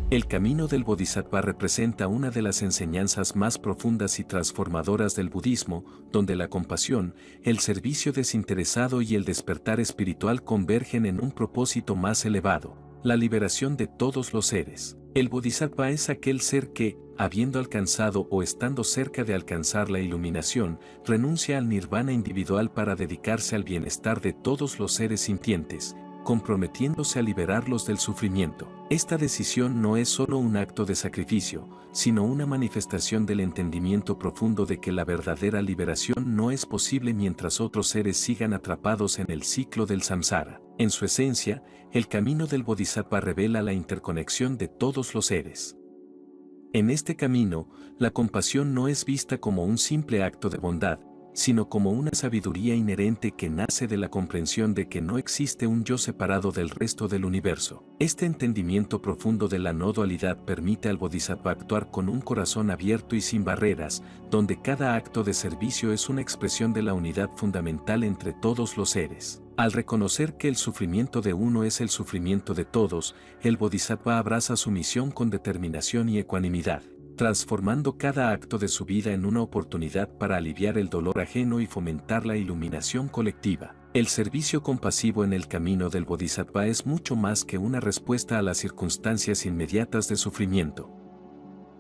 El camino del Bodhisattva representa una de las enseñanzas más profundas y transformadoras del budismo, donde la compasión, el servicio desinteresado y el despertar espiritual convergen en un propósito más elevado, la liberación de todos los seres. El Bodhisattva es aquel ser que, habiendo alcanzado o estando cerca de alcanzar la iluminación, renuncia al nirvana individual para dedicarse al bienestar de todos los seres sintientes, comprometiéndose a liberarlos del sufrimiento. Esta decisión no es solo un acto de sacrificio, sino una manifestación del entendimiento profundo de que la verdadera liberación no es posible mientras otros seres sigan atrapados en el ciclo del samsara. En su esencia, el camino del Bodhisattva revela la interconexión de todos los seres. En este camino, la compasión no es vista como un simple acto de bondad, sino como una sabiduría inherente que nace de la comprensión de que no existe un yo separado del resto del universo. Este entendimiento profundo de la no dualidad permite al Bodhisattva actuar con un corazón abierto y sin barreras, donde cada acto de servicio es una expresión de la unidad fundamental entre todos los seres. Al reconocer que el sufrimiento de uno es el sufrimiento de todos, el Bodhisattva abraza su misión con determinación y ecuanimidad, transformando cada acto de su vida en una oportunidad para aliviar el dolor ajeno y fomentar la iluminación colectiva. El servicio compasivo en el camino del Bodhisattva es mucho más que una respuesta a las circunstancias inmediatas de sufrimiento.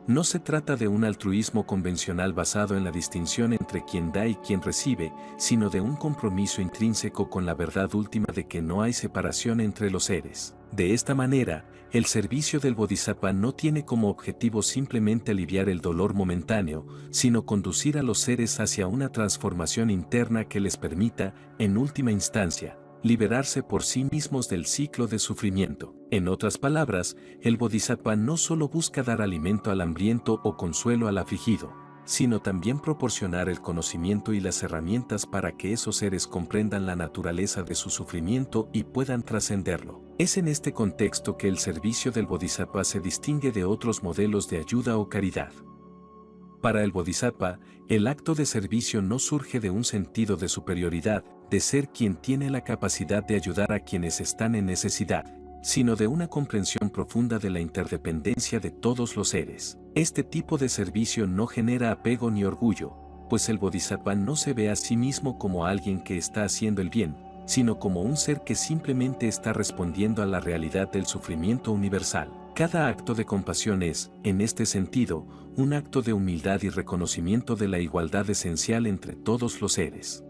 No se trata de un altruismo convencional basado en la distinción entre quien da y quien recibe, sino de un compromiso intrínseco con la verdad última de que no hay separación entre los seres. De esta manera, el servicio del Bodhisattva no tiene como objetivo simplemente aliviar el dolor momentáneo, sino conducir a los seres hacia una transformación interna que les permita, en última instancia, liberarse por sí mismos del ciclo de sufrimiento. En otras palabras, el Bodhisattva no solo busca dar alimento al hambriento o consuelo al afligido, sino también proporcionar el conocimiento y las herramientas para que esos seres comprendan la naturaleza de su sufrimiento y puedan trascenderlo. Es en este contexto que el servicio del Bodhisattva se distingue de otros modelos de ayuda o caridad. Para el Bodhisattva, el acto de servicio no surge de un sentido de superioridad, de ser quien tiene la capacidad de ayudar a quienes están en necesidad, sino de una comprensión profunda de la interdependencia de todos los seres. Este tipo de servicio no genera apego ni orgullo, pues el Bodhisattva no se ve a sí mismo como alguien que está haciendo el bien, sino como un ser que simplemente está respondiendo a la realidad del sufrimiento universal. Cada acto de compasión es, en este sentido, un acto de humildad y reconocimiento de la igualdad esencial entre todos los seres.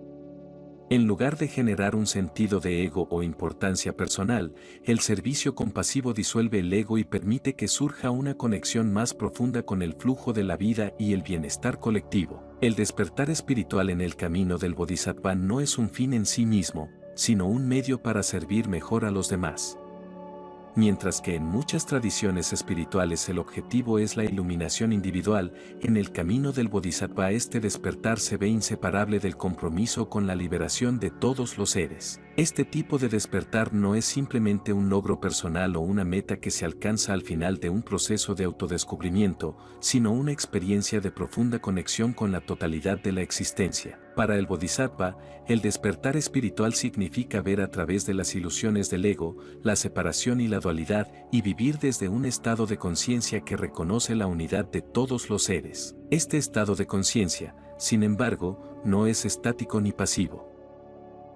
En lugar de generar un sentido de ego o importancia personal, el servicio compasivo disuelve el ego y permite que surja una conexión más profunda con el flujo de la vida y el bienestar colectivo. El despertar espiritual en el camino del Bodhisattva no es un fin en sí mismo, sino un medio para servir mejor a los demás. Mientras que en muchas tradiciones espirituales el objetivo es la iluminación individual, en el camino del Bodhisattva este despertar se ve inseparable del compromiso con la liberación de todos los seres. Este tipo de despertar no es simplemente un logro personal o una meta que se alcanza al final de un proceso de autodescubrimiento, sino una experiencia de profunda conexión con la totalidad de la existencia. Para el Bodhisattva, el despertar espiritual significa ver a través de las ilusiones del ego, la separación y la dualidad, y vivir desde un estado de conciencia que reconoce la unidad de todos los seres. Este estado de conciencia, sin embargo, no es estático ni pasivo.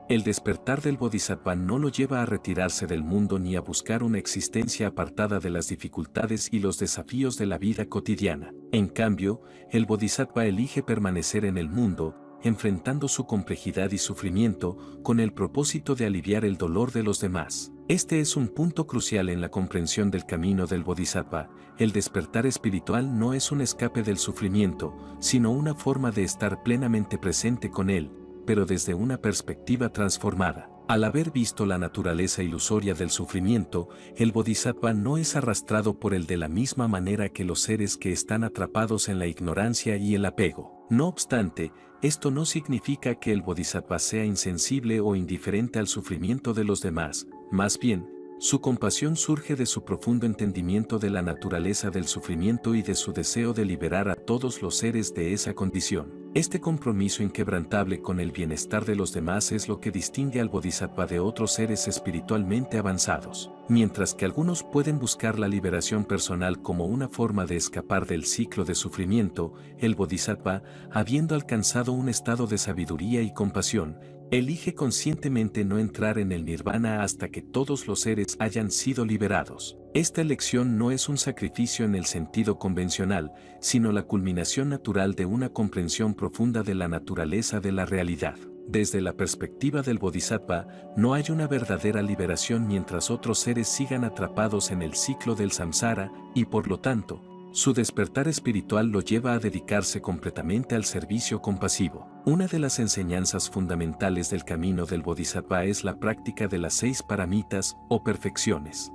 El despertar del Bodhisattva no lo lleva a retirarse del mundo ni a buscar una existencia apartada de las dificultades y los desafíos de la vida cotidiana. En cambio, el Bodhisattva elige permanecer en el mundo, enfrentando su complejidad y sufrimiento, con el propósito de aliviar el dolor de los demás. Este es un punto crucial en la comprensión del camino del Bodhisattva. El despertar espiritual no es un escape del sufrimiento, sino una forma de estar plenamente presente con él, pero desde una perspectiva transformada. Al haber visto la naturaleza ilusoria del sufrimiento, el Bodhisattva no es arrastrado por él de la misma manera que los seres que están atrapados en la ignorancia y el apego. No obstante, esto no significa que el Bodhisattva sea insensible o indiferente al sufrimiento de los demás, más bien, su compasión surge de su profundo entendimiento de la naturaleza del sufrimiento y de su deseo de liberar a todos los seres de esa condición. Este compromiso inquebrantable con el bienestar de los demás es lo que distingue al Bodhisattva de otros seres espiritualmente avanzados. Mientras que algunos pueden buscar la liberación personal como una forma de escapar del ciclo de sufrimiento, el Bodhisattva, habiendo alcanzado un estado de sabiduría y compasión, elige conscientemente no entrar en el nirvana hasta que todos los seres hayan sido liberados. Esta elección no es un sacrificio en el sentido convencional, sino la culminación natural de una comprensión profunda de la naturaleza de la realidad. Desde la perspectiva del Bodhisattva, no hay una verdadera liberación mientras otros seres sigan atrapados en el ciclo del samsara, y por lo tanto, su despertar espiritual lo lleva a dedicarse completamente al servicio compasivo. Una de las enseñanzas fundamentales del camino del Bodhisattva es la práctica de las 6 paramitas o perfecciones.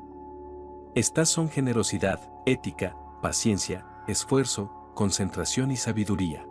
Estas son generosidad, ética, paciencia, esfuerzo, concentración y sabiduría.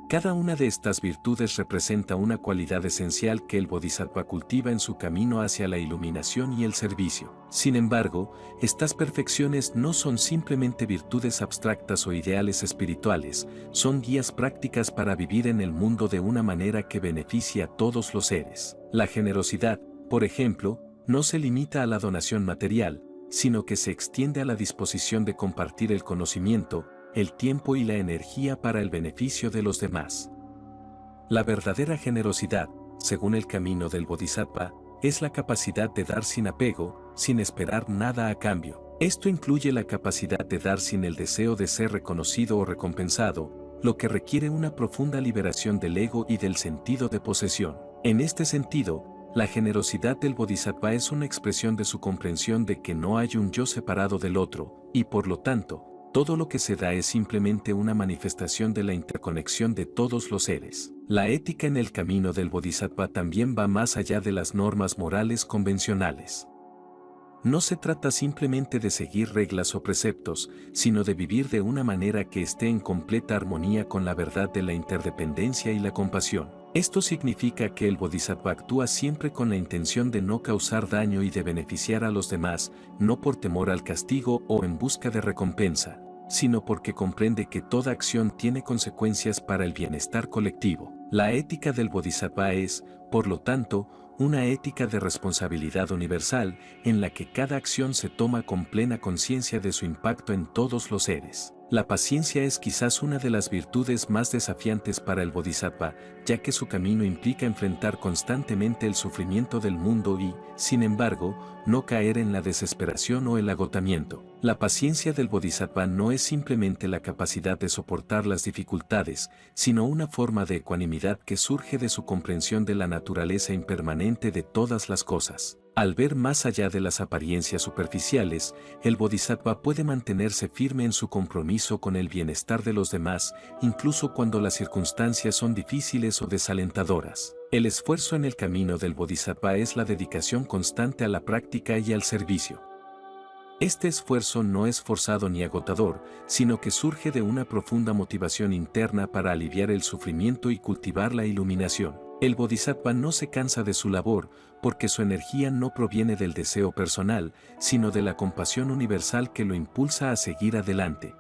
Cada una de estas virtudes representa una cualidad esencial que el Bodhisattva cultiva en su camino hacia la iluminación y el servicio. Sin embargo, estas perfecciones no son simplemente virtudes abstractas o ideales espirituales, son guías prácticas para vivir en el mundo de una manera que beneficie a todos los seres. La generosidad, por ejemplo, no se limita a la donación material, sino que se extiende a la disposición de compartir el conocimiento, el tiempo y la energía para el beneficio de los demás. La verdadera generosidad, según el camino del Bodhisattva, es la capacidad de dar sin apego, sin esperar nada a cambio. Esto incluye la capacidad de dar sin el deseo de ser reconocido o recompensado, lo que requiere una profunda liberación del ego y del sentido de posesión. En este sentido, la generosidad del Bodhisattva es una expresión de su comprensión de que no hay un yo separado del otro, y por lo tanto, todo lo que se da es simplemente una manifestación de la interconexión de todos los seres. La ética en el camino del Bodhisattva también va más allá de las normas morales convencionales. No se trata simplemente de seguir reglas o preceptos, sino de vivir de una manera que esté en completa armonía con la verdad de la interdependencia y la compasión. Esto significa que el Bodhisattva actúa siempre con la intención de no causar daño y de beneficiar a los demás, no por temor al castigo o en busca de recompensa, sino porque comprende que toda acción tiene consecuencias para el bienestar colectivo. La ética del Bodhisattva es, por lo tanto, una ética de responsabilidad universal, en la que cada acción se toma con plena conciencia de su impacto en todos los seres. La paciencia es quizás una de las virtudes más desafiantes para el Bodhisattva, ya que su camino implica enfrentar constantemente el sufrimiento del mundo y, sin embargo, no caer en la desesperación o el agotamiento. La paciencia del Bodhisattva no es simplemente la capacidad de soportar las dificultades, sino una forma de ecuanimidad que surge de su comprensión de la naturaleza impermanente de todas las cosas. Al ver más allá de las apariencias superficiales, el Bodhisattva puede mantenerse firme en su compromiso con el bienestar de los demás, incluso cuando las circunstancias son difíciles o desalentadoras. El esfuerzo en el camino del Bodhisattva es la dedicación constante a la práctica y al servicio. Este esfuerzo no es forzado ni agotador, sino que surge de una profunda motivación interna para aliviar el sufrimiento y cultivar la iluminación. El Bodhisattva no se cansa de su labor, porque su energía no proviene del deseo personal, sino de la compasión universal que lo impulsa a seguir adelante.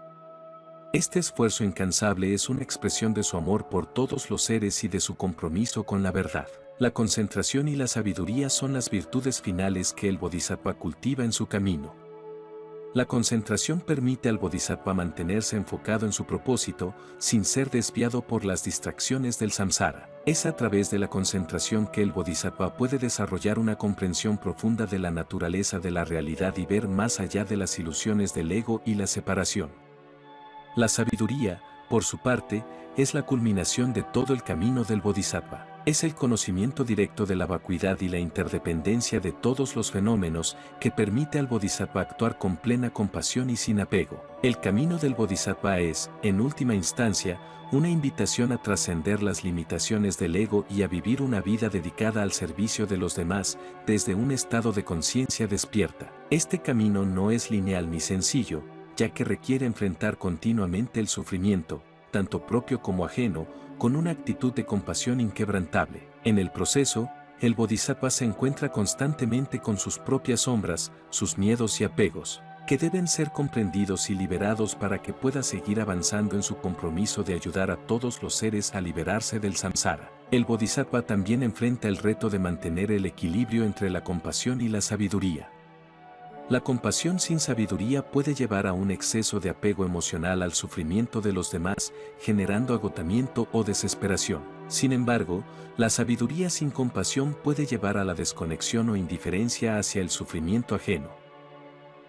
Este esfuerzo incansable es una expresión de su amor por todos los seres y de su compromiso con la verdad. La concentración y la sabiduría son las virtudes finales que el Bodhisattva cultiva en su camino. La concentración permite al Bodhisattva mantenerse enfocado en su propósito, sin ser desviado por las distracciones del samsara. Es a través de la concentración que el Bodhisattva puede desarrollar una comprensión profunda de la naturaleza de la realidad y ver más allá de las ilusiones del ego y la separación. La sabiduría, por su parte, es la culminación de todo el camino del Bodhisattva. Es el conocimiento directo de la vacuidad y la interdependencia de todos los fenómenos que permite al Bodhisattva actuar con plena compasión y sin apego. El camino del Bodhisattva es, en última instancia, una invitación a trascender las limitaciones del ego y a vivir una vida dedicada al servicio de los demás, desde un estado de conciencia despierta. Este camino no es lineal ni sencillo, ya que requiere enfrentar continuamente el sufrimiento, tanto propio como ajeno, con una actitud de compasión inquebrantable. En el proceso, el Bodhisattva se encuentra constantemente con sus propias sombras, sus miedos y apegos, que deben ser comprendidos y liberados para que pueda seguir avanzando en su compromiso de ayudar a todos los seres a liberarse del samsara. El Bodhisattva también enfrenta el reto de mantener el equilibrio entre la compasión y la sabiduría. La compasión sin sabiduría puede llevar a un exceso de apego emocional al sufrimiento de los demás, generando agotamiento o desesperación. Sin embargo, la sabiduría sin compasión puede llevar a la desconexión o indiferencia hacia el sufrimiento ajeno.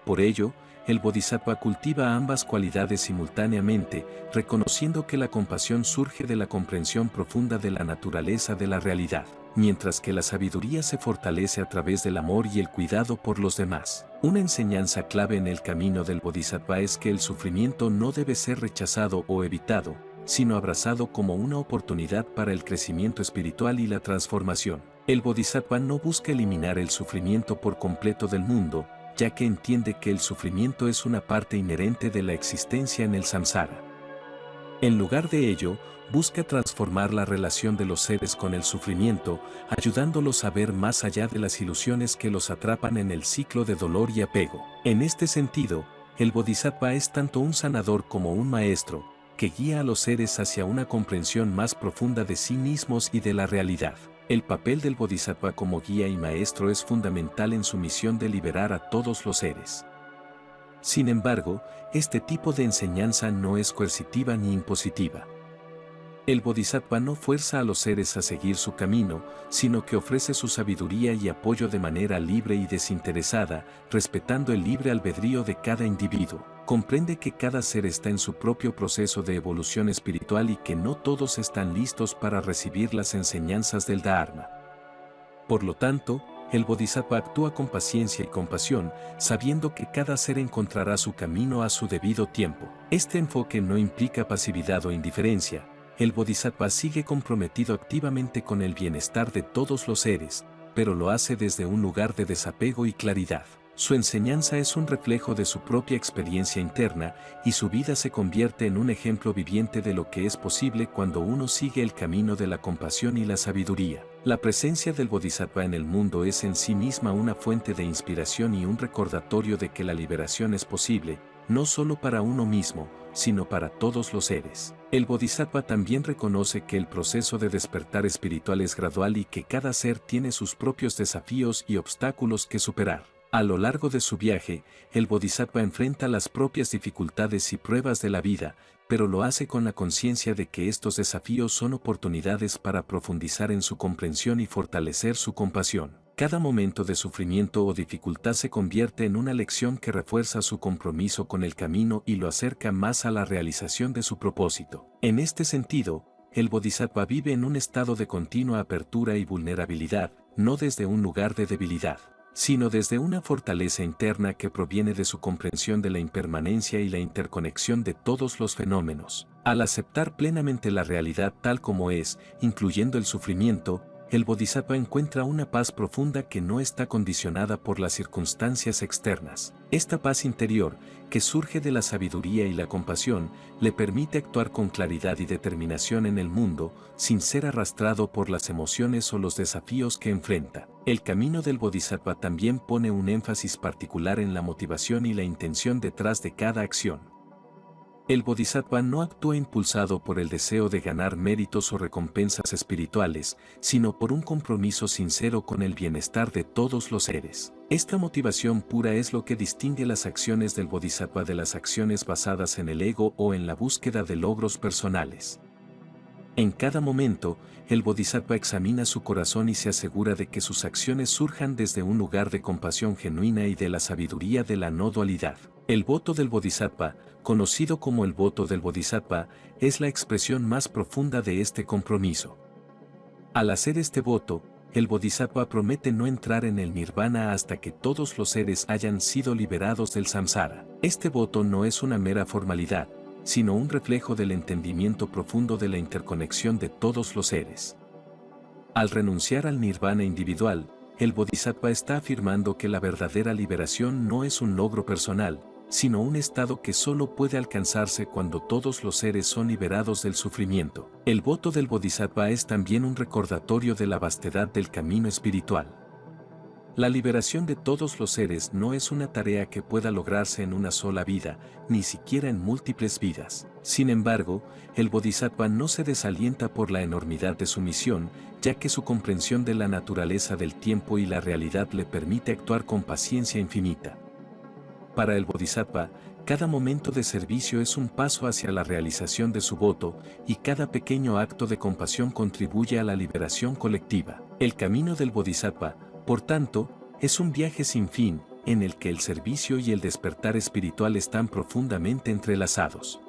Por ello, el Bodhisattva cultiva ambas cualidades simultáneamente, reconociendo que la compasión surge de la comprensión profunda de la naturaleza de la realidad, mientras que la sabiduría se fortalece a través del amor y el cuidado por los demás. Una enseñanza clave en el camino del Bodhisattva es que el sufrimiento no debe ser rechazado o evitado, sino abrazado como una oportunidad para el crecimiento espiritual y la transformación. El Bodhisattva no busca eliminar el sufrimiento por completo del mundo, ya que entiende que el sufrimiento es una parte inherente de la existencia en el samsara. En lugar de ello, busca transformar la relación de los seres con el sufrimiento, ayudándolos a ver más allá de las ilusiones que los atrapan en el ciclo de dolor y apego. En este sentido, el Bodhisattva es tanto un sanador como un maestro, que guía a los seres hacia una comprensión más profunda de sí mismos y de la realidad. El papel del Bodhisattva como guía y maestro es fundamental en su misión de liberar a todos los seres. Sin embargo, este tipo de enseñanza no es coercitiva ni impositiva. El Bodhisattva no fuerza a los seres a seguir su camino, sino que ofrece su sabiduría y apoyo de manera libre y desinteresada, respetando el libre albedrío de cada individuo. Comprende que cada ser está en su propio proceso de evolución espiritual y que no todos están listos para recibir las enseñanzas del Dharma. Por lo tanto, el Bodhisattva actúa con paciencia y compasión, sabiendo que cada ser encontrará su camino a su debido tiempo. Este enfoque no implica pasividad o indiferencia. El Bodhisattva sigue comprometido activamente con el bienestar de todos los seres, pero lo hace desde un lugar de desapego y claridad. Su enseñanza es un reflejo de su propia experiencia interna y su vida se convierte en un ejemplo viviente de lo que es posible cuando uno sigue el camino de la compasión y la sabiduría. La presencia del Bodhisattva en el mundo es en sí misma una fuente de inspiración y un recordatorio de que la liberación es posible, no solo para uno mismo, sino para todos los seres. El Bodhisattva también reconoce que el proceso de despertar espiritual es gradual y que cada ser tiene sus propios desafíos y obstáculos que superar. A lo largo de su viaje, el Bodhisattva enfrenta las propias dificultades y pruebas de la vida, pero lo hace con la conciencia de que estos desafíos son oportunidades para profundizar en su comprensión y fortalecer su compasión. Cada momento de sufrimiento o dificultad se convierte en una lección que refuerza su compromiso con el camino y lo acerca más a la realización de su propósito. En este sentido, el Bodhisattva vive en un estado de continua apertura y vulnerabilidad, no desde un lugar de debilidad, sino desde una fortaleza interna que proviene de su comprensión de la impermanencia y la interconexión de todos los fenómenos. Al aceptar plenamente la realidad tal como es, incluyendo el sufrimiento, el Bodhisattva encuentra una paz profunda que no está condicionada por las circunstancias externas. Esta paz interior, que surge de la sabiduría y la compasión, le permite actuar con claridad y determinación en el mundo, sin ser arrastrado por las emociones o los desafíos que enfrenta. El camino del Bodhisattva también pone un énfasis particular en la motivación y la intención detrás de cada acción. El Bodhisattva no actúa impulsado por el deseo de ganar méritos o recompensas espirituales, sino por un compromiso sincero con el bienestar de todos los seres. Esta motivación pura es lo que distingue las acciones del Bodhisattva de las acciones basadas en el ego o en la búsqueda de logros personales. En cada momento, el Bodhisattva examina su corazón y se asegura de que sus acciones surjan desde un lugar de compasión genuina y de la sabiduría de la no dualidad. El voto del Bodhisattva, conocido como el voto del Bodhisattva, es la expresión más profunda de este compromiso. Al hacer este voto, el Bodhisattva promete no entrar en el nirvana hasta que todos los seres hayan sido liberados del samsara. Este voto no es una mera formalidad, sino un reflejo del entendimiento profundo de la interconexión de todos los seres. Al renunciar al nirvana individual, el Bodhisattva está afirmando que la verdadera liberación no es un logro personal, sino un estado que solo puede alcanzarse cuando todos los seres son liberados del sufrimiento. El voto del Bodhisattva es también un recordatorio de la vastedad del camino espiritual. La liberación de todos los seres no es una tarea que pueda lograrse en una sola vida, ni siquiera en múltiples vidas. Sin embargo, el Bodhisattva no se desalienta por la enormidad de su misión, ya que su comprensión de la naturaleza del tiempo y la realidad le permite actuar con paciencia infinita. Para el Bodhisattva, cada momento de servicio es un paso hacia la realización de su voto, y cada pequeño acto de compasión contribuye a la liberación colectiva. El camino del Bodhisattva, por tanto, es un viaje sin fin, en el que el servicio y el despertar espiritual están profundamente entrelazados.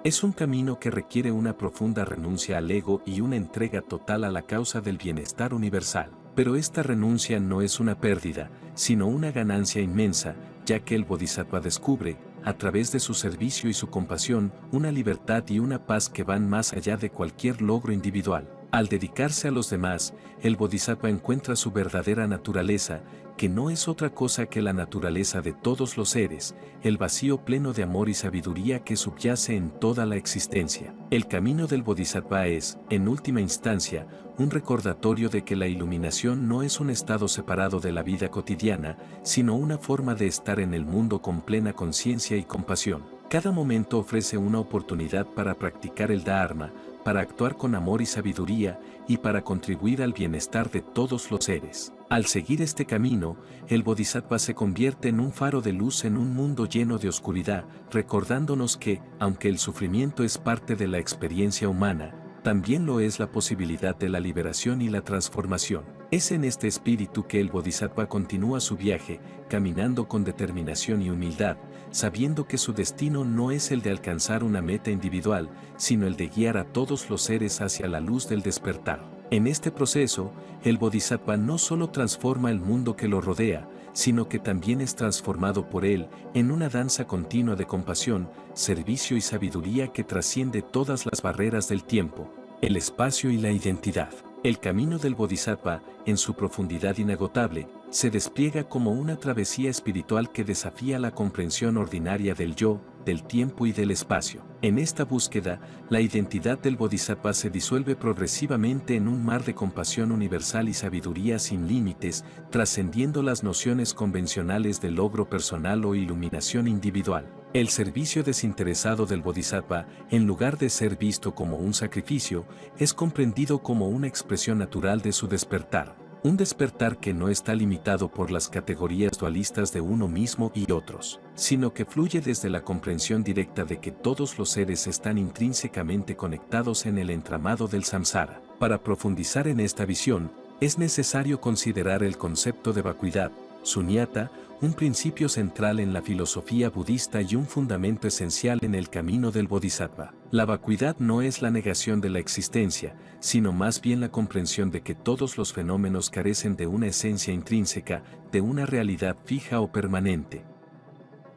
Es un camino que requiere una profunda renuncia al ego y una entrega total a la causa del bienestar universal. Pero esta renuncia no es una pérdida, sino una ganancia inmensa, ya que el Bodhisattva descubre, a través de su servicio y su compasión, una libertad y una paz que van más allá de cualquier logro individual. Al dedicarse a los demás, el Bodhisattva encuentra su verdadera naturaleza, que no es otra cosa que la naturaleza de todos los seres, el vacío pleno de amor y sabiduría que subyace en toda la existencia. El camino del Bodhisattva es, en última instancia, un recordatorio de que la iluminación no es un estado separado de la vida cotidiana, sino una forma de estar en el mundo con plena conciencia y compasión. Cada momento ofrece una oportunidad para practicar el Dharma, para actuar con amor y sabiduría, y para contribuir al bienestar de todos los seres. Al seguir este camino, el Bodhisattva se convierte en un faro de luz en un mundo lleno de oscuridad, recordándonos que, aunque el sufrimiento es parte de la experiencia humana, también lo es la posibilidad de la liberación y la transformación. Es en este espíritu que el Bodhisattva continúa su viaje, caminando con determinación y humildad, sabiendo que su destino no es el de alcanzar una meta individual, sino el de guiar a todos los seres hacia la luz del despertar. En este proceso, el Bodhisattva no solo transforma el mundo que lo rodea, sino que también es transformado por él en una danza continua de compasión, servicio y sabiduría que trasciende todas las barreras del tiempo, el espacio y la identidad. El camino del Bodhisattva, en su profundidad inagotable, se despliega como una travesía espiritual que desafía la comprensión ordinaria del yo, del tiempo y del espacio. En esta búsqueda, la identidad del Bodhisattva se disuelve progresivamente en un mar de compasión universal y sabiduría sin límites, trascendiendo las nociones convencionales de logro personal o iluminación individual. El servicio desinteresado del Bodhisattva, en lugar de ser visto como un sacrificio, es comprendido como una expresión natural de su despertar. Un despertar que no está limitado por las categorías dualistas de uno mismo y otros, sino que fluye desde la comprensión directa de que todos los seres están intrínsecamente conectados en el entramado del samsara. Para profundizar en esta visión, es necesario considerar el concepto de vacuidad, sunyata, un principio central en la filosofía budista y un fundamento esencial en el camino del Bodhisattva. La vacuidad no es la negación de la existencia, sino más bien la comprensión de que todos los fenómenos carecen de una esencia intrínseca, de una realidad fija o permanente.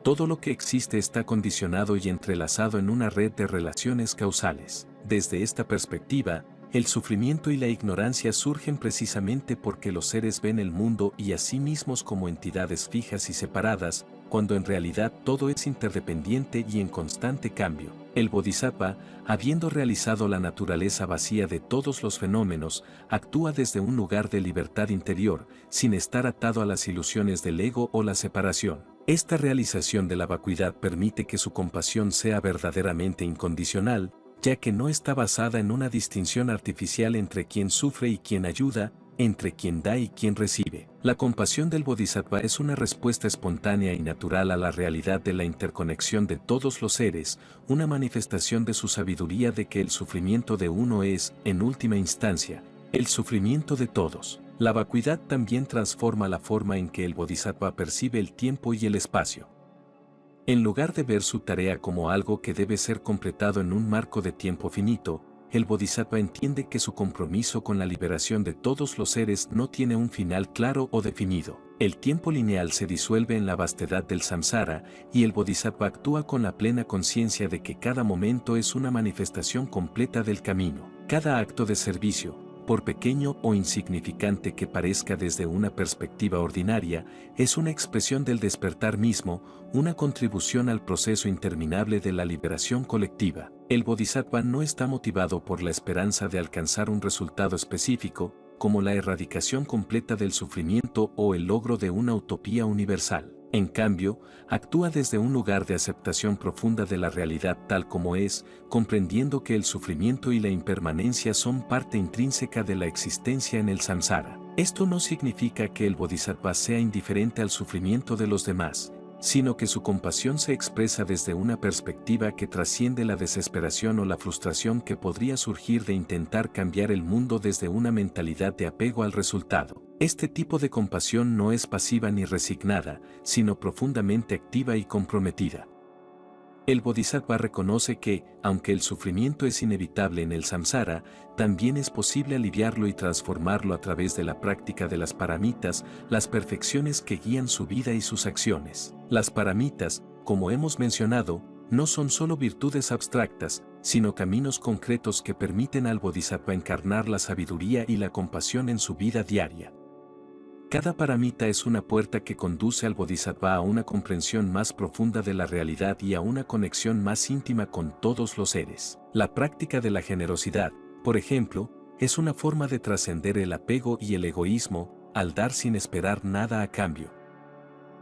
Todo lo que existe está condicionado y entrelazado en una red de relaciones causales. Desde esta perspectiva, el sufrimiento y la ignorancia surgen precisamente porque los seres ven el mundo y a sí mismos como entidades fijas y separadas, cuando en realidad todo es interdependiente y en constante cambio. El Bodhisattva, habiendo realizado la naturaleza vacía de todos los fenómenos, actúa desde un lugar de libertad interior, sin estar atado a las ilusiones del ego o la separación. Esta realización de la vacuidad permite que su compasión sea verdaderamente incondicional, ya que no está basada en una distinción artificial entre quien sufre y quien ayuda, entre quien da y quien recibe. La compasión del Bodhisattva es una respuesta espontánea y natural a la realidad de la interconexión de todos los seres, una manifestación de su sabiduría de que el sufrimiento de uno es, en última instancia, el sufrimiento de todos. La vacuidad también transforma la forma en que el Bodhisattva percibe el tiempo y el espacio. En lugar de ver su tarea como algo que debe ser completado en un marco de tiempo finito, el Bodhisattva entiende que su compromiso con la liberación de todos los seres no tiene un final claro o definido. El tiempo lineal se disuelve en la vastedad del samsara, y el Bodhisattva actúa con la plena conciencia de que cada momento es una manifestación completa del camino. Cada acto de servicio, por pequeño o insignificante que parezca desde una perspectiva ordinaria, es una expresión del despertar mismo, una contribución al proceso interminable de la liberación colectiva. El Bodhisattva no está motivado por la esperanza de alcanzar un resultado específico, como la erradicación completa del sufrimiento o el logro de una utopía universal. En cambio, actúa desde un lugar de aceptación profunda de la realidad tal como es, comprendiendo que el sufrimiento y la impermanencia son parte intrínseca de la existencia en el samsara. Esto no significa que el Bodhisattva sea indiferente al sufrimiento de los demás. sino que su compasión se expresa desde una perspectiva que trasciende la desesperación o la frustración que podría surgir de intentar cambiar el mundo desde una mentalidad de apego al resultado. Este tipo de compasión no es pasiva ni resignada, sino profundamente activa y comprometida. El Bodhisattva reconoce que, aunque el sufrimiento es inevitable en el samsara, también es posible aliviarlo y transformarlo a través de la práctica de las paramitas, las perfecciones que guían su vida y sus acciones. Las paramitas, como hemos mencionado, no son solo virtudes abstractas, sino caminos concretos que permiten al Bodhisattva encarnar la sabiduría y la compasión en su vida diaria. Cada paramita es una puerta que conduce al Bodhisattva a una comprensión más profunda de la realidad y a una conexión más íntima con todos los seres. La práctica de la generosidad, por ejemplo, es una forma de trascender el apego y el egoísmo, al dar sin esperar nada a cambio.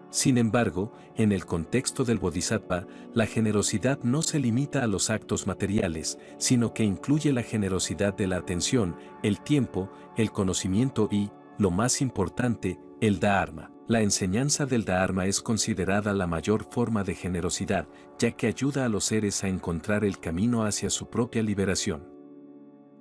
Sin embargo, en el contexto del Bodhisattva, la generosidad no se limita a los actos materiales, sino que incluye la generosidad de la atención, el tiempo, el conocimiento y, lo más importante, el Dharma. La enseñanza del Dharma es considerada la mayor forma de generosidad, ya que ayuda a los seres a encontrar el camino hacia su propia liberación.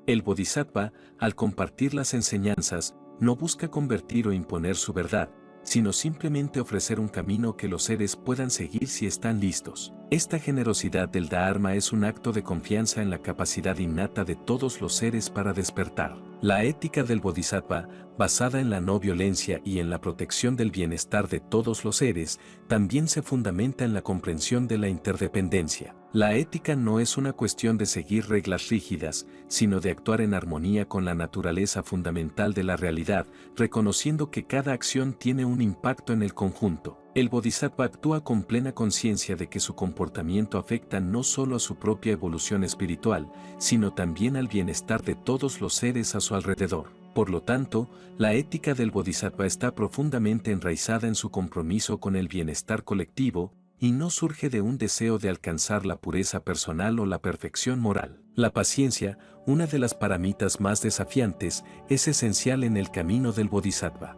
El Bodhisattva, al compartir las enseñanzas, no busca convertir o imponer su verdad, sino simplemente ofrecer un camino que los seres puedan seguir si están listos. Esta generosidad del Dharma es un acto de confianza en la capacidad innata de todos los seres para despertar. La ética del Bodhisattva, basada en la no violencia y en la protección del bienestar de todos los seres, también se fundamenta en la comprensión de la interdependencia. La ética no es una cuestión de seguir reglas rígidas, sino de actuar en armonía con la naturaleza fundamental de la realidad, reconociendo que cada acción tiene un impacto en el conjunto. El Bodhisattva actúa con plena conciencia de que su comportamiento afecta no solo a su propia evolución espiritual, sino también al bienestar de todos los seres a su alrededor. Por lo tanto, la ética del Bodhisattva está profundamente enraizada en su compromiso con el bienestar colectivo, y no surge de un deseo de alcanzar la pureza personal o la perfección moral. La paciencia, una de las paramitas más desafiantes, es esencial en el camino del Bodhisattva.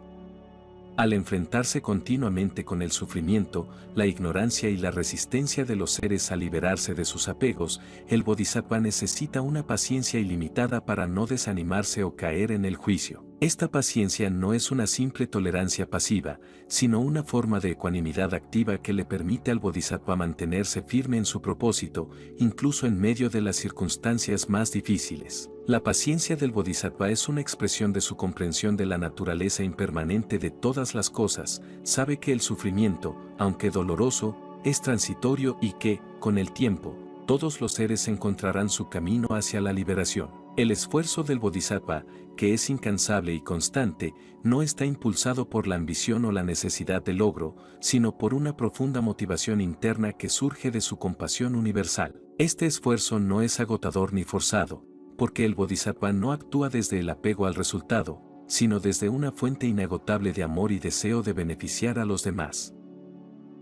Al enfrentarse continuamente con el sufrimiento, la ignorancia y la resistencia de los seres a liberarse de sus apegos, el Bodhisattva necesita una paciencia ilimitada para no desanimarse o caer en el juicio. Esta paciencia no es una simple tolerancia pasiva, sino una forma de ecuanimidad activa que le permite al Bodhisattva mantenerse firme en su propósito, incluso en medio de las circunstancias más difíciles. La paciencia del Bodhisattva es una expresión de su comprensión de la naturaleza impermanente de todas las cosas, sabe que el sufrimiento, aunque doloroso, es transitorio y que, con el tiempo, todos los seres encontrarán su camino hacia la liberación. El esfuerzo del Bodhisattva, que es incansable y constante, no está impulsado por la ambición o la necesidad de logro, sino por una profunda motivación interna que surge de su compasión universal. Este esfuerzo no es agotador ni forzado, porque el Bodhisattva no actúa desde el apego al resultado, sino desde una fuente inagotable de amor y deseo de beneficiar a los demás.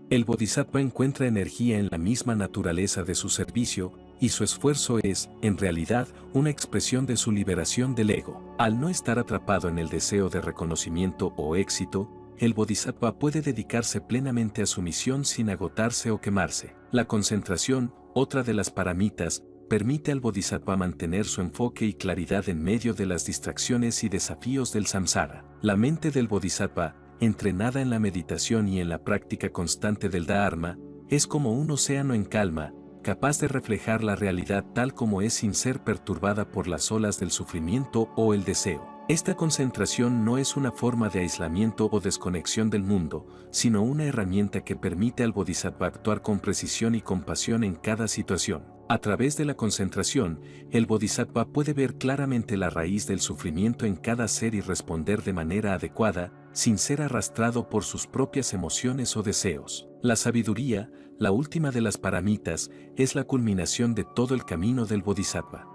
El Bodhisattva encuentra energía en la misma naturaleza de su servicio, y su esfuerzo es, en realidad, una expresión de su liberación del ego. Al no estar atrapado en el deseo de reconocimiento o éxito, el Bodhisattva puede dedicarse plenamente a su misión sin agotarse o quemarse. La concentración, otra de las paramitas, permite al Bodhisattva mantener su enfoque y claridad en medio de las distracciones y desafíos del samsara. La mente del Bodhisattva, entrenada en la meditación y en la práctica constante del Dharma, es como un océano en calma, capaz de reflejar la realidad tal como es sin ser perturbada por las olas del sufrimiento o el deseo. Esta concentración no es una forma de aislamiento o desconexión del mundo, sino una herramienta que permite al Bodhisattva actuar con precisión y compasión en cada situación. A través de la concentración, el Bodhisattva puede ver claramente la raíz del sufrimiento en cada ser y responder de manera adecuada, sin ser arrastrado por sus propias emociones o deseos. La sabiduría, la última de las paramitas, es la culminación de todo el camino del Bodhisattva.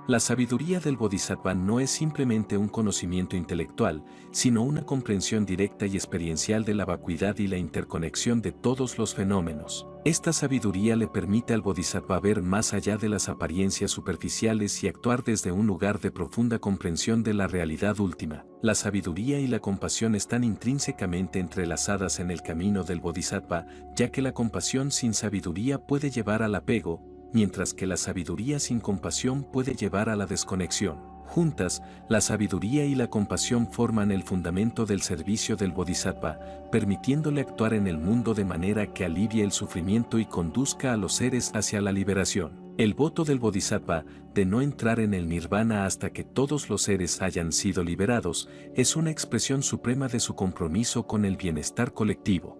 La sabiduría del Bodhisattva no es simplemente un conocimiento intelectual, sino una comprensión directa y experiencial de la vacuidad y la interconexión de todos los fenómenos. Esta sabiduría le permite al Bodhisattva ver más allá de las apariencias superficiales y actuar desde un lugar de profunda comprensión de la realidad última. La sabiduría y la compasión están intrínsecamente entrelazadas en el camino del Bodhisattva, ya que la compasión sin sabiduría puede llevar al apego, mientras que la sabiduría sin compasión puede llevar a la desconexión. Juntas, la sabiduría y la compasión forman el fundamento del servicio del Bodhisattva, permitiéndole actuar en el mundo de manera que alivie el sufrimiento y conduzca a los seres hacia la liberación. El voto del Bodhisattva, de no entrar en el nirvana hasta que todos los seres hayan sido liberados, es una expresión suprema de su compromiso con el bienestar colectivo.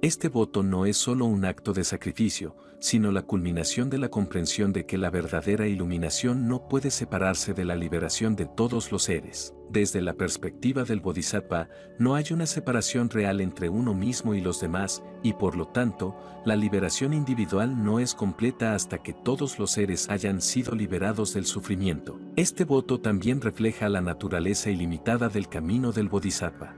Este voto no es solo un acto de sacrificio, sino la culminación de la comprensión de que la verdadera iluminación no puede separarse de la liberación de todos los seres. Desde la perspectiva del Bodhisattva, no hay una separación real entre uno mismo y los demás, y por lo tanto, la liberación individual no es completa hasta que todos los seres hayan sido liberados del sufrimiento. Este voto también refleja la naturaleza ilimitada del camino del Bodhisattva.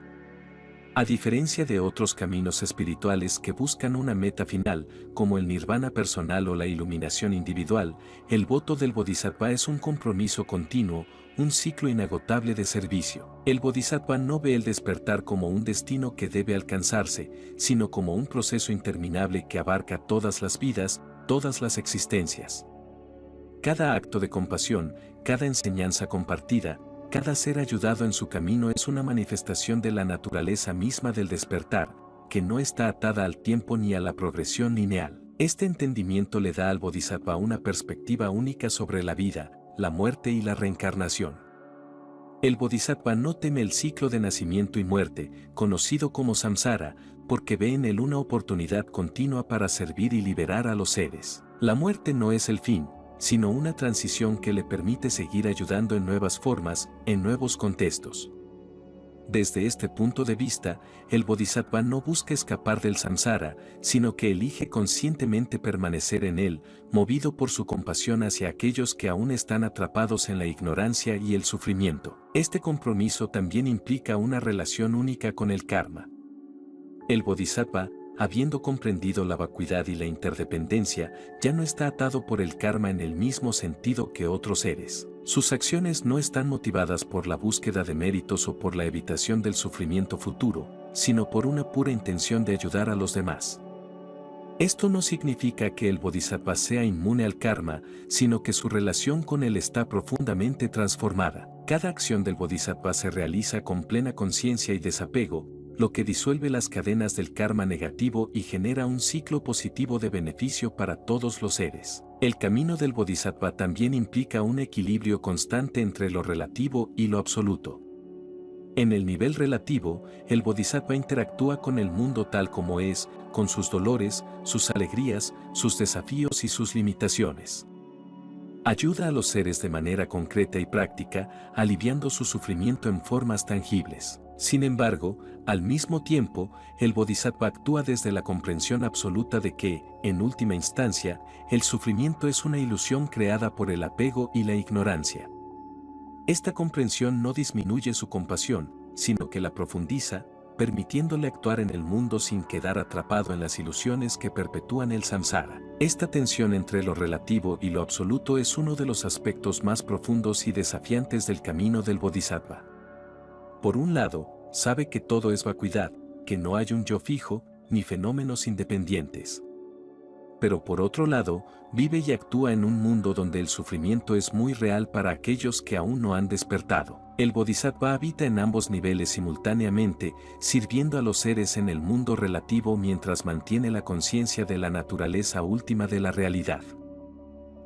A diferencia de otros caminos espirituales que buscan una meta final, como el nirvana personal o la iluminación individual, el voto del Bodhisattva es un compromiso continuo, un ciclo inagotable de servicio. El Bodhisattva no ve el despertar como un destino que debe alcanzarse, sino como un proceso interminable que abarca todas las vidas, todas las existencias. Cada acto de compasión, cada enseñanza compartida, cada ser ayudado en su camino es una manifestación de la naturaleza misma del despertar, que no está atada al tiempo ni a la progresión lineal. Este entendimiento le da al Bodhisattva una perspectiva única sobre la vida, la muerte y la reencarnación. El Bodhisattva no teme el ciclo de nacimiento y muerte, conocido como samsara, porque ve en él una oportunidad continua para servir y liberar a los seres. La muerte no es el fin, sino una transición que le permite seguir ayudando en nuevas formas, en nuevos contextos. Desde este punto de vista, el Bodhisattva no busca escapar del samsara, sino que elige conscientemente permanecer en él, movido por su compasión hacia aquellos que aún están atrapados en la ignorancia y el sufrimiento. Este compromiso también implica una relación única con el karma. El Bodhisattva, habiendo comprendido la vacuidad y la interdependencia, ya no está atado por el karma en el mismo sentido que otros seres. Sus acciones no están motivadas por la búsqueda de méritos o por la evitación del sufrimiento futuro, sino por una pura intención de ayudar a los demás. Esto no significa que el Bodhisattva sea inmune al karma, sino que su relación con él está profundamente transformada. Cada acción del Bodhisattva se realiza con plena conciencia y desapego, lo que disuelve las cadenas del karma negativo y genera un ciclo positivo de beneficio para todos los seres. El camino del Bodhisattva también implica un equilibrio constante entre lo relativo y lo absoluto. En el nivel relativo, el Bodhisattva interactúa con el mundo tal como es, con sus dolores, sus alegrías, sus desafíos y sus limitaciones. Ayuda a los seres de manera concreta y práctica, aliviando su sufrimiento en formas tangibles. Sin embargo, al mismo tiempo, el Bodhisattva actúa desde la comprensión absoluta de que, en última instancia, el sufrimiento es una ilusión creada por el apego y la ignorancia. Esta comprensión no disminuye su compasión, sino que la profundiza, permitiéndole actuar en el mundo sin quedar atrapado en las ilusiones que perpetúan el samsara. Esta tensión entre lo relativo y lo absoluto es uno de los aspectos más profundos y desafiantes del camino del Bodhisattva. Por un lado, sabe que todo es vacuidad, que no hay un yo fijo, ni fenómenos independientes. Pero por otro lado, vive y actúa en un mundo donde el sufrimiento es muy real para aquellos que aún no han despertado. El Bodhisattva habita en ambos niveles simultáneamente, sirviendo a los seres en el mundo relativo mientras mantiene la conciencia de la naturaleza última de la realidad.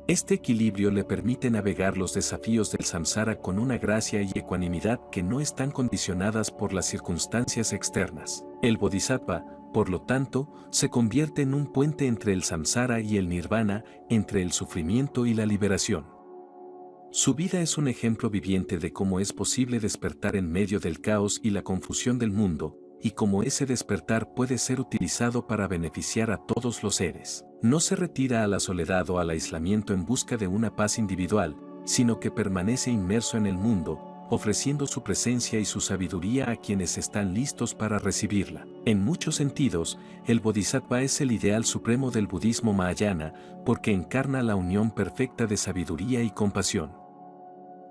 Este equilibrio le permite navegar los desafíos del samsara con una gracia y ecuanimidad que no están condicionadas por las circunstancias externas. El Bodhisattva, por lo tanto, se convierte en un puente entre el samsara y el nirvana, entre el sufrimiento y la liberación. Su vida es un ejemplo viviente de cómo es posible despertar en medio del caos y la confusión del mundo, y cómo ese despertar puede ser utilizado para beneficiar a todos los seres. No se retira a la soledad o al aislamiento en busca de una paz individual, sino que permanece inmerso en el mundo, ofreciendo su presencia y su sabiduría a quienes están listos para recibirla. En muchos sentidos, el Bodhisattva es el ideal supremo del budismo Mahayana, porque encarna la unión perfecta de sabiduría y compasión.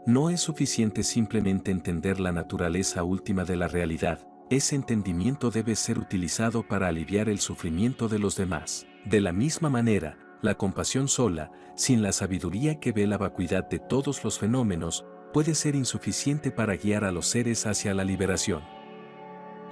No es suficiente simplemente entender la naturaleza última de la realidad, ese entendimiento debe ser utilizado para aliviar el sufrimiento de los demás. De la misma manera, la compasión sola, sin la sabiduría que ve la vacuidad de todos los fenómenos, puede ser insuficiente para guiar a los seres hacia la liberación.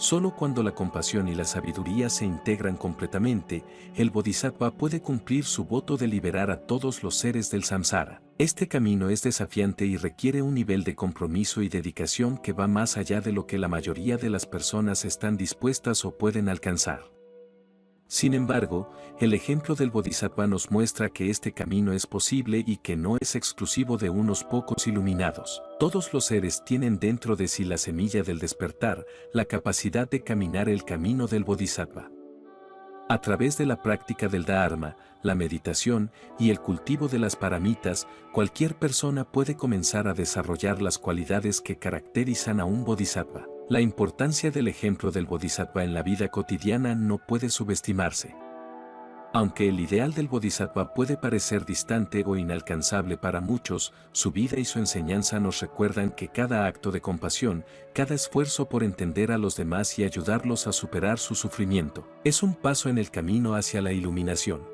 Solo cuando la compasión y la sabiduría se integran completamente, el Bodhisattva puede cumplir su voto de liberar a todos los seres del samsara. Este camino es desafiante y requiere un nivel de compromiso y dedicación que va más allá de lo que la mayoría de las personas están dispuestas o pueden alcanzar. Sin embargo, el ejemplo del Bodhisattva nos muestra que este camino es posible y que no es exclusivo de unos pocos iluminados. Todos los seres tienen dentro de sí la semilla del despertar, la capacidad de caminar el camino del Bodhisattva. A través de la práctica del Dharma, la meditación y el cultivo de las paramitas, cualquier persona puede comenzar a desarrollar las cualidades que caracterizan a un Bodhisattva. La importancia del ejemplo del Bodhisattva en la vida cotidiana no puede subestimarse. Aunque el ideal del Bodhisattva puede parecer distante o inalcanzable para muchos, su vida y su enseñanza nos recuerdan que cada acto de compasión, cada esfuerzo por entender a los demás y ayudarlos a superar su sufrimiento, es un paso en el camino hacia la iluminación.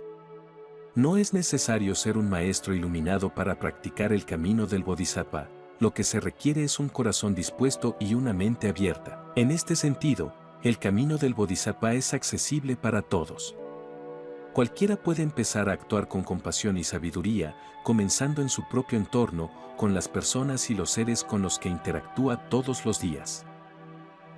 No es necesario ser un maestro iluminado para practicar el camino del Bodhisattva. Lo que se requiere es un corazón dispuesto y una mente abierta. En este sentido, el camino del Bodhisattva es accesible para todos. Cualquiera puede empezar a actuar con compasión y sabiduría, comenzando en su propio entorno, con las personas y los seres con los que interactúa todos los días.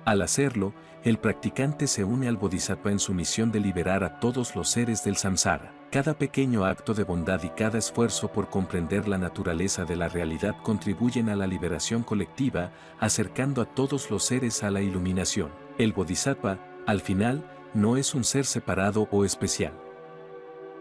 Al hacerlo, el practicante se une al Bodhisattva en su misión de liberar a todos los seres del samsara. Cada pequeño acto de bondad y cada esfuerzo por comprender la naturaleza de la realidad contribuyen a la liberación colectiva, acercando a todos los seres a la iluminación. El Bodhisattva, al final, no es un ser separado o especial.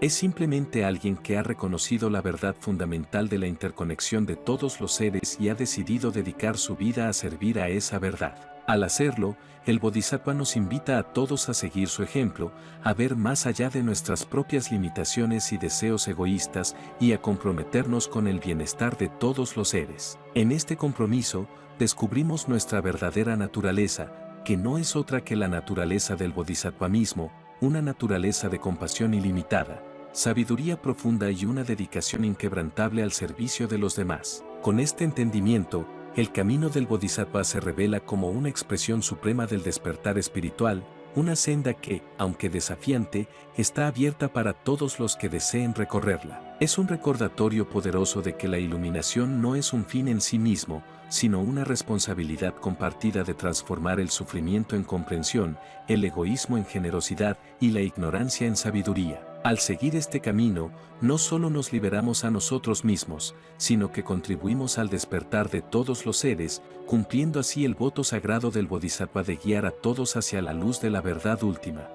Es simplemente alguien que ha reconocido la verdad fundamental de la interconexión de todos los seres y ha decidido dedicar su vida a servir a esa verdad. Al hacerlo, el Bodhisattva nos invita a todos a seguir su ejemplo, a ver más allá de nuestras propias limitaciones y deseos egoístas y a comprometernos con el bienestar de todos los seres. En este compromiso, descubrimos nuestra verdadera naturaleza, que no es otra que la naturaleza del Bodhisattva mismo, una naturaleza de compasión ilimitada, sabiduría profunda y una dedicación inquebrantable al servicio de los demás. Con este entendimiento, el camino del Bodhisattva se revela como una expresión suprema del despertar espiritual, una senda que, aunque desafiante, está abierta para todos los que deseen recorrerla. Es un recordatorio poderoso de que la iluminación no es un fin en sí mismo, sino una responsabilidad compartida de transformar el sufrimiento en comprensión, el egoísmo en generosidad y la ignorancia en sabiduría. Al seguir este camino, no solo nos liberamos a nosotros mismos, sino que contribuimos al despertar de todos los seres, cumpliendo así el voto sagrado del Bodhisattva de guiar a todos hacia la luz de la verdad última.